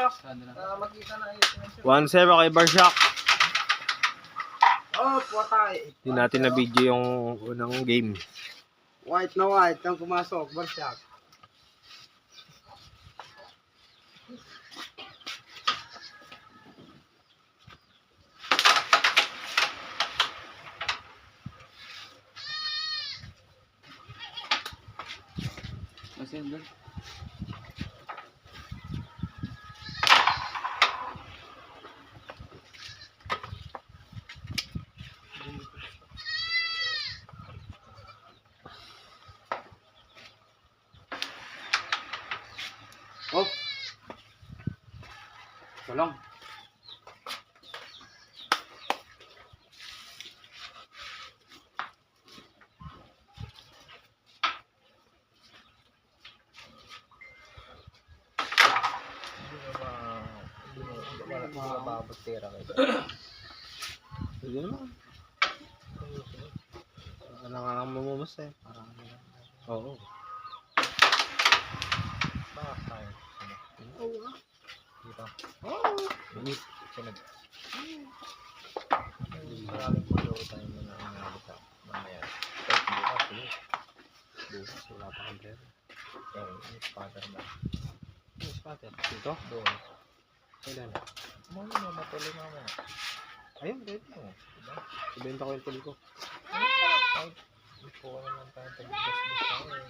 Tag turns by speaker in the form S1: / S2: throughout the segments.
S1: Makita na
S2: 1-0 kay Barshock.
S1: Oh, patay.
S2: Hindi natin na video yung unang game.
S1: White na white ang pumasok, Barshock. Masendal. Oh. Tolong.
S2: Mababagtira kayo. Hindi naman. Nangangamumus eh. Oo. Bakit tayo? Oo. Dito. Oo. Bilis. Sunod. Maraming maglaw tayo na nangyari mamaya. Bukas wala pa kang player. Yung spatter na. Yung spatter? Dito? Doon. Kailan? Muna na matuloy naman. Ayun, pwede mo. Diba? Ibenta ko yung tuloy ko. Hindi po ka naman tayo pag-gas-gas tayo.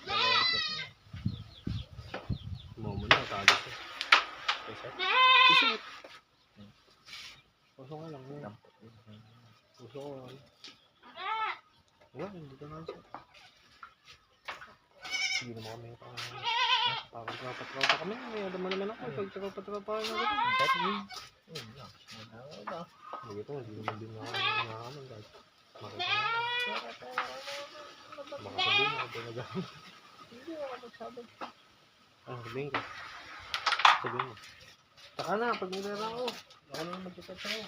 S2: Dalawang set niya. Momo na, talo siya. Reset? Reset! Puso nga lang yun. Puso ko lang. Wala, hindi ka nga siya. Hindi naman kami parang tropa-tropa kami. May adaman naman ako. Pag tropa-tropa kami na gano'n. Set win. Hindi ito, hindi naman din ako nangangaman guys. Makita na. Baka sabihin ako pinagaman. Hindi ako magsabi. Sabihin ko. Sabihin mo. Taka na, pag nilera ako. Ako naman mag-chat ako.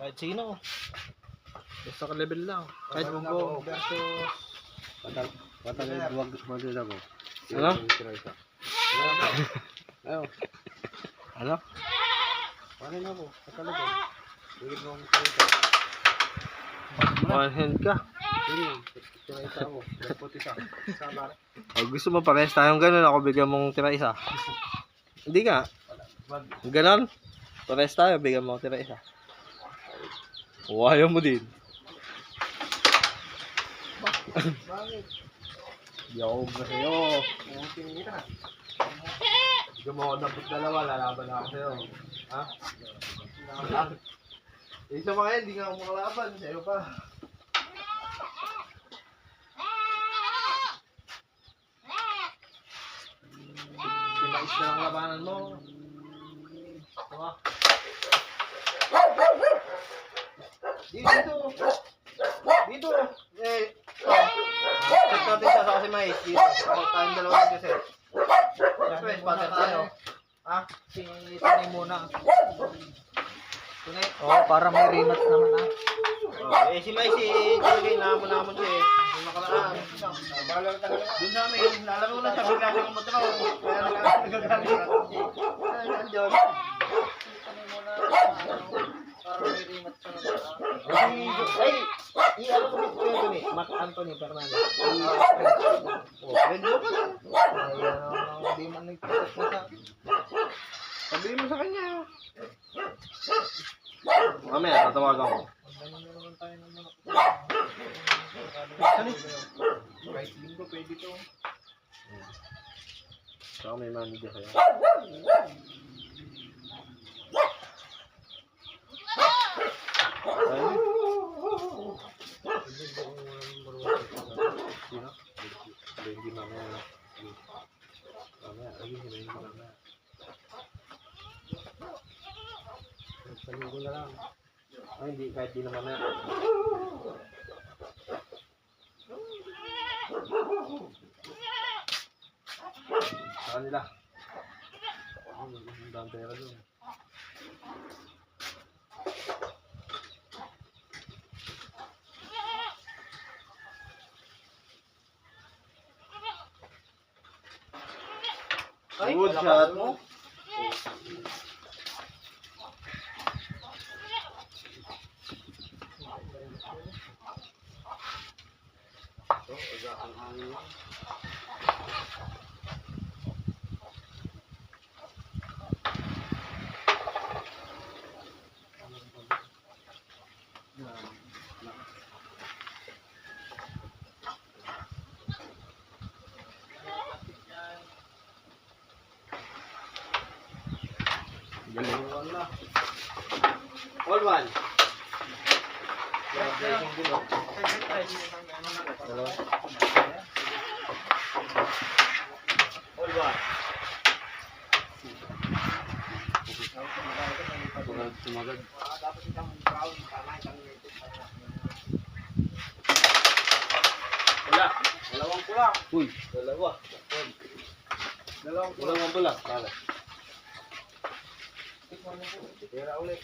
S2: Kahit sino. Basta ka level lang. Kahit Bongo versus
S1: Patagal duwag model ako.
S2: Ano?
S1: Ayaw.
S2: Ano?
S1: Paano na ako? Patagal. Higit mo akong salita.
S2: One hand ka.
S1: Hindi. Tira isa ako. Dapat isa. Sama.
S2: O gusto mo pares tayong ganun. Ako bigyan mong tira isa. Hindi ka. Ganon. Pares tayo. Bigyan mo tira isa. O ayaw mo din.
S1: Bakit?
S2: Hindi ako ba sa'yo.
S1: Tingin kita.
S2: Bigyan mo ako dapat dalawa. Lalaban ako sa'yo. Ha? Isa pa ngayon. Hindi nga ako makalaban. Sa'yo pa. Sinais na lang labanan mo. Diba? Dito. Dito. Check natin siya sa kasi mais. Dito. Ako tayong dalawa ng kasi. Siyempre, spatter tayo. Ha?
S1: Tunay muna.
S2: Tunay.
S1: Oo, para may rematch naman ah.
S2: Si mais talagang nahamon-hamon siya eh. Yung nakaraan. Doon namin, nalaro na siya. Bigla siyang umatraw. Kaya nagagalit. Nandiyon.
S1: Tunay muna. Para may rematch naman ah.
S2: Ay! I-ano ko dito yun dun eh. Mark Anthony Fernandez. Friend mo ka lang.
S1: Hindi man nagtitat na sa...
S2: Sabihin mo sa kanya. Mamaya, tatawagan ko.
S1: Ganun na naman tayo ng mga...
S2: Kahit linggo, pwede to. Saka may manager kaya. Ayun. Hindi mamaya. Mamaya, ayun, hindi mamaya. Sabihin ko na lang. Ay, hindi, kahit di na mamaya. Sa kanila. Ang dami pera doon.
S1: Good shot.
S2: Galing.
S1: All one.
S2: Dalawa.
S1: All one. Sumagad. Wala. Dalawang pula.
S2: Uy.
S1: Dalawa.
S2: Dalawang
S1: pula. Pala. Tira ulit.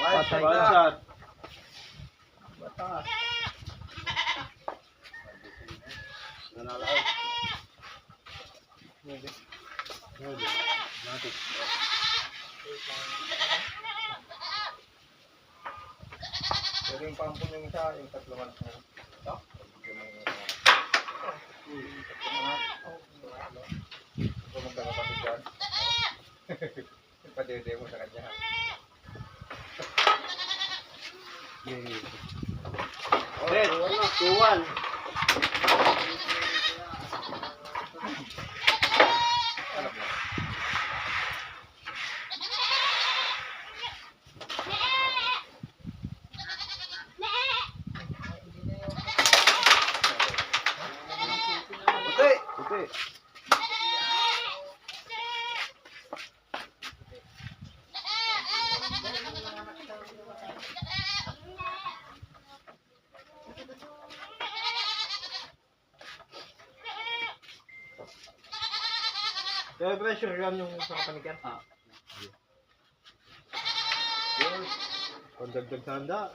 S2: Patay
S1: One
S2: ka.
S1: shot.
S2: Mataas.
S1: Nanalaw.
S2: Pwede.
S1: Natik.
S2: Pwede yung pampun yung isa, yung tatlo man. Ito? Ito magkakapatid dyan. Padede mo sa kanya.
S1: Red. 2-1.
S2: Alam mo.
S1: Puti. Puti.
S2: Kaya pressure yan yung sa kapanikan.
S1: Yun.
S2: Kung dagdag sa handa,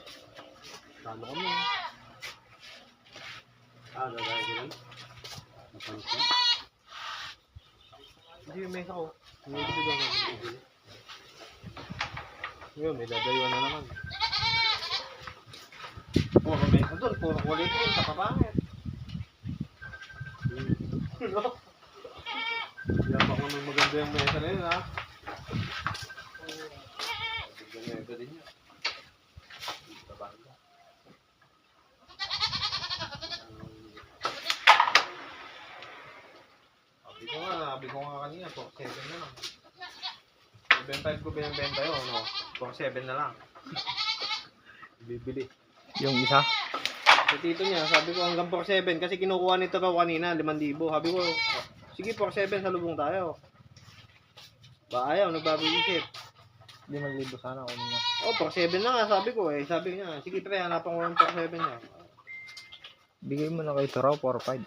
S2: talo kami.
S1: Dagay ko lang. Napanis na.
S2: Hindi yung mesa ko. Hindi ko daw naman. Yun, may dadayuan na naman. Puro mesa doon, puro kulit doon, sa kapangit. No? Yapak naman maganda yung mesa na yun, ha?
S1: Ganito din yun.
S2: Sabi ko nga kanina, 4-7 na lang. 7-5 ko binibenta yun, no? 4-7 na lang. Bibili.
S3: Yung isa?
S2: Sa tito niya, sabi ko hanggang 4-7 kasi kinukuha nito raw kanina, 5,000. Sabi ko, sige 4-7 sa lubong tayo. Ba ayaw, nagbabiisip.
S3: 5,000 sana ako na.
S2: Oh, 4-7 na nga, sabi ko eh. Sabi niya, sige pre, hanapan ko ng 4-7 niya.
S3: Bigay mo na kay Taraw, 4-5.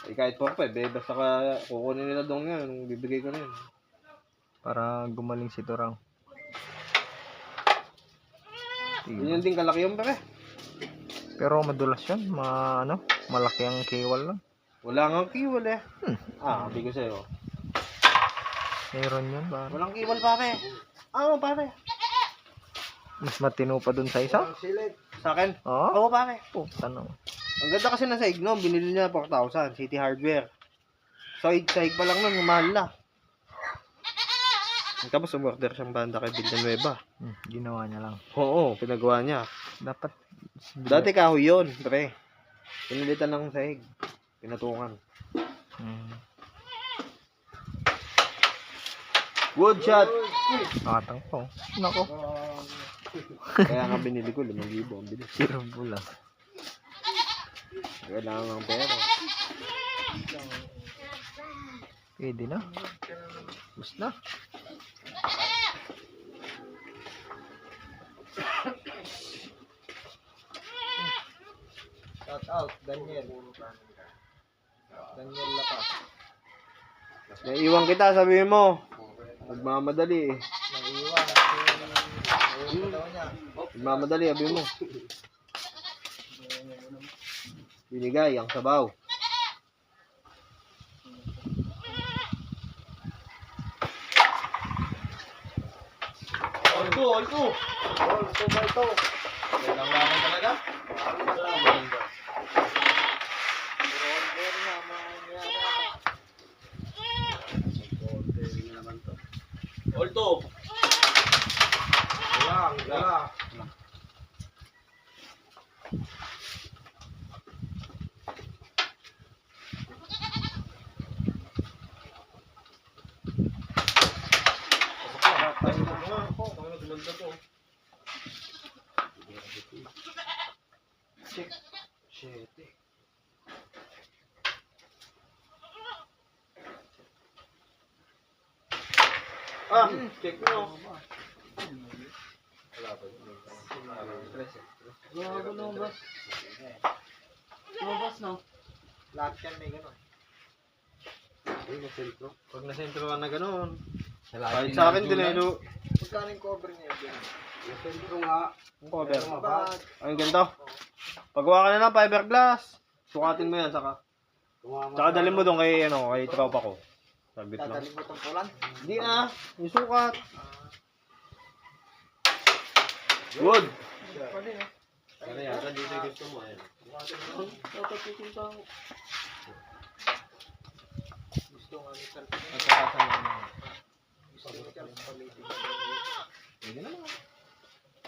S2: Eh, kahit 4-5, eh, basta ka kukunin nila doon nga, nung bibigay ko na yun.
S3: Para gumaling si Taraw.
S2: Yun din kalaki yung pre.
S3: Pero madulas yan. Malaki ang kiwal lang.
S2: Wala nga kiwal eh. Sabi ko sa'yo.
S3: Meron yun ba?
S2: Walang kiwal pare. Pare.
S3: Mas matino pa dun sa isa?
S1: Silit.
S2: Sa akin?
S3: Oo.
S2: Oo pare.
S3: Puta na.
S2: Ang ganda kasi ng sahig no, binili niya 4,000, City Hardware. Sahig pa lang nun, mahal na. Tapos umorder siyang banda kay Villanueva.
S3: Ginawa niya lang.
S2: Oo, pinagawa niya.
S3: Dapat.
S2: Dati kahoy yun, pre. Pinilitan ng sahig. Pinatungan. Good shot!
S3: Nakatang po. Nako.
S2: Kaya nga binili ko, 5,000 ang bilis.
S3: Sirbo lang.
S1: Kailangan ng pera.
S3: Pwede na. Bus na.
S2: Shout out, Daniel. Daniel Lapas.
S1: Naiiwan kita, sabihin mo. Nagmamadali eh.
S2: Naiiwan. Naiiwan daw niya.
S1: Nagmamadali, sabihin mo. Binigay ang sabaw.
S2: Olto ba ito? Kailang laban talaga? Olto! Wala. Check mo.
S1: Lumabas no?
S2: Lahat yan may gano'n.
S1: Pag nasentro ka na gano'n.
S2: Kahit
S1: Kahit sa akin din eh, no?
S2: Magkano yung cover niya yun?
S1: Nasentro nga. Ang cover.
S2: Bag.
S1: Ayun, ganito. Paggawa ka na ng fiberglass, sukatin mo yan, saka. Tsaka dalhin mo doon kay, kay tropa ko. Sabit lang.
S2: Tataling mo itong pulan.
S1: Hindi ah, yung sukat. Good.
S2: Ano yata dito gusto mo eh. Gusto nga ni Sir. Gusto ni Sir.
S1: Hindi naman.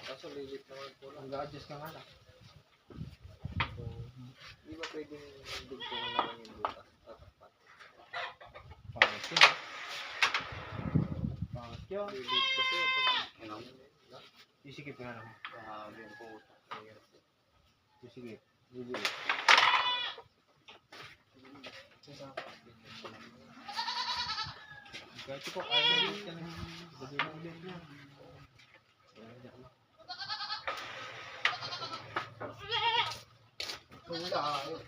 S2: Kaso legit naman po lang.
S1: Mag-adjust ka nga lang.
S2: Di ba pwedeng dugtungan naman yung butas? Tatakpat.
S1: Pangit yun. Pangit yun.
S2: Legit kasi pag
S1: Isikip nga naman.
S2: grabe yung puta.
S1: Isikip. Kahit ko, ayaw na rin ka na. Bagay na ulit yan.
S2: Wala ayaw.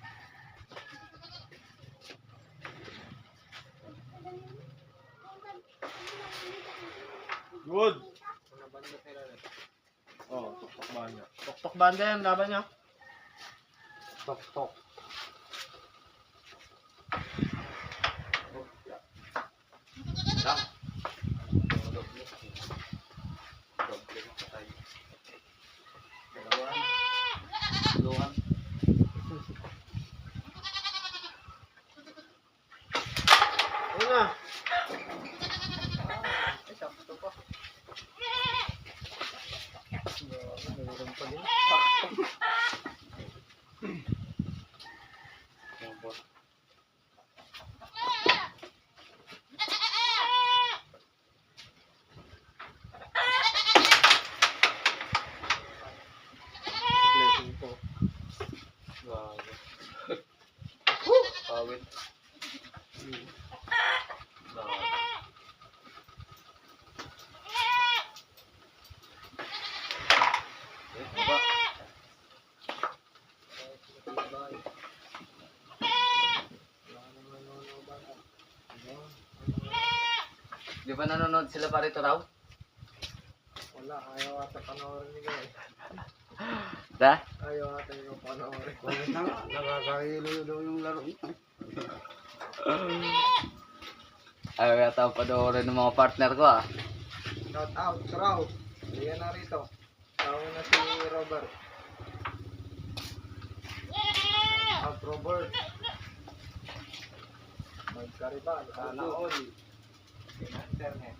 S1: Good.
S2: Mga banda sila rin.
S1: Oh, tok-tok banda. Tok-tok banda yan, laban niya. Tok-tok.
S2: Lang. Dalawan.
S1: Ayun na.
S2: Ay, sakto pa. Meron pa din.
S1: Blessing po.
S2: Grabe. Pawit.
S4: Di ba nanonood sila pa rito raw?
S2: Wala, ayaw ata panoorin ni guys.
S4: Da?
S2: Ayaw ata yung panoorin.
S1: Nakakahilo daw yung laro niya.
S4: Ayaw yata ang panoorin ng mga partner ko ah.
S2: Shout out, Raw. Ayan na rito. Tawag na si Robert. Out, Robert. Magkariban. Sana all. Internet.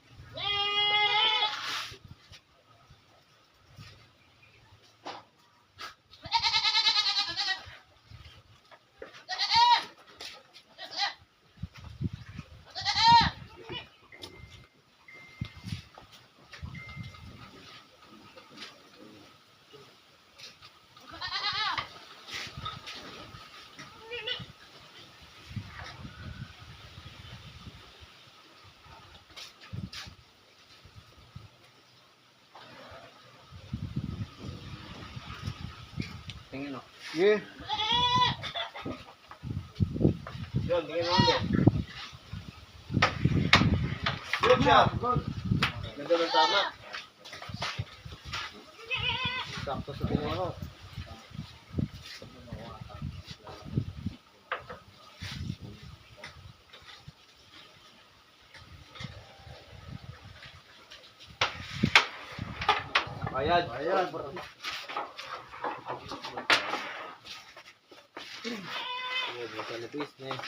S4: Tingin o.
S1: Sige. Yun, tingin mo ulit. Good shot. Good. Ganda ng tama. Sakto sa tingin ko. Bayad. Bayad. Kalipis na eh.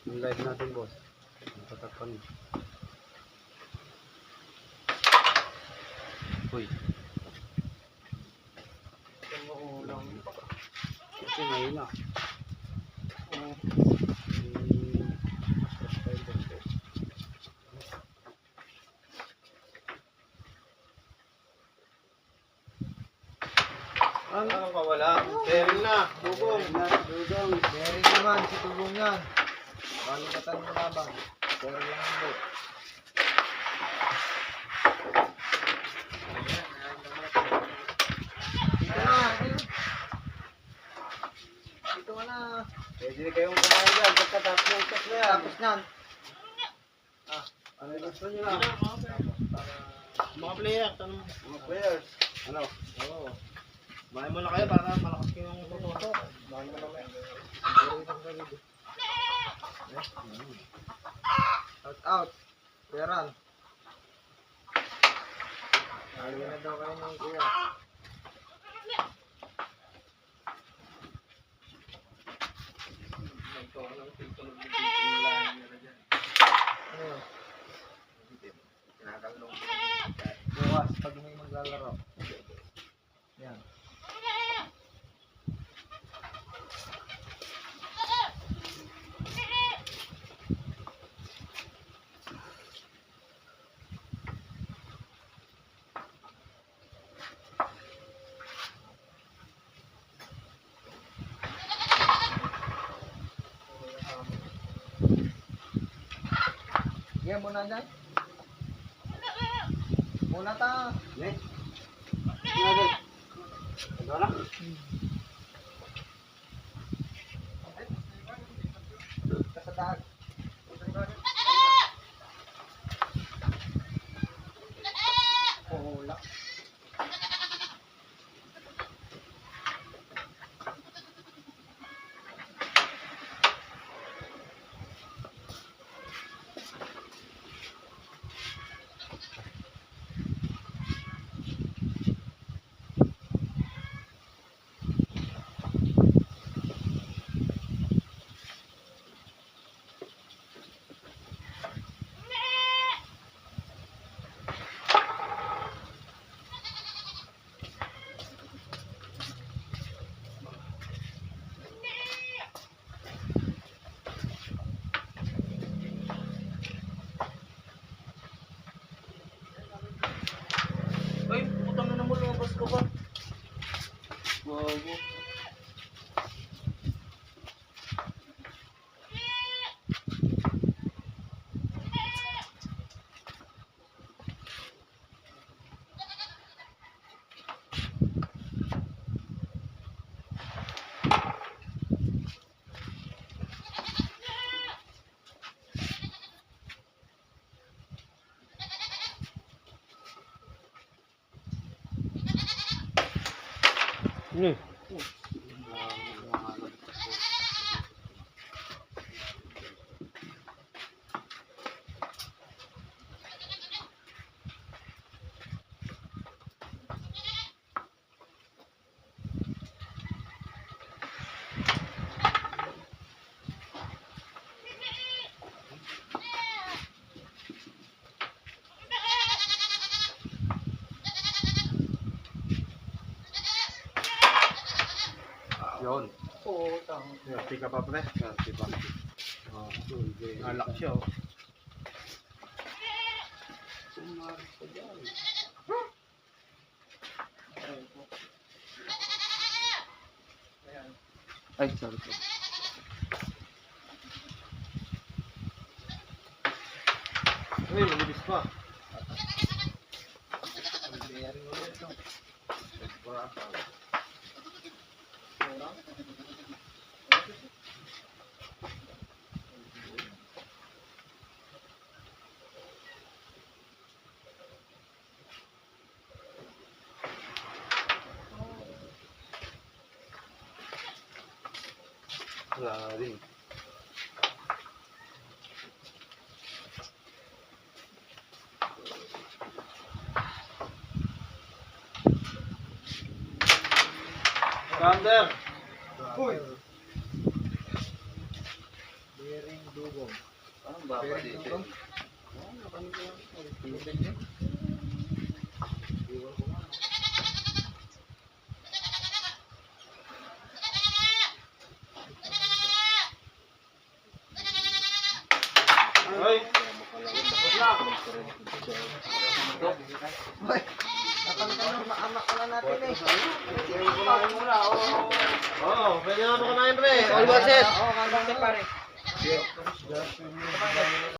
S1: Yung live natin, boss. Tatakpan. Uy. Kasi ngayon na. Anong kawala? Bearing na. Dugong. Dugong. Bearing naman. Si Dugong yan. Balikatan mo labang. Bearing lang ang boat. Dito ka na. Pwede kayong kumain dyan. Pagkatapos ng test na yan. Tapos nyan. Ano yung gusto nyo na? Mga player. Mga players. Ano? Oo. Bahay mo na kayo para malakas kayong tututok. Bahay mo na kayo. Out. Peran. Lagi na daw kayo ng kuya. Bukas, pag may maglalaro. Yan. Sige, muna dyan. Muna ta. Ne? Sige. Ano na? Kasatag. Wala. Ay, putang na mo, lumabas ka ba? Bago. Ini. Yun. Oo, tama. Pick up pre. Pick up. Nalak siya.
S4: Ay, sorry po.
S1: Uy, mabilis pa.
S2: Wala rin.
S1: Thunder!
S3: Bearing dugong.
S4: Parang baba dito.
S1: Hoy! Oo, pwede na ba kumain pre? All one set.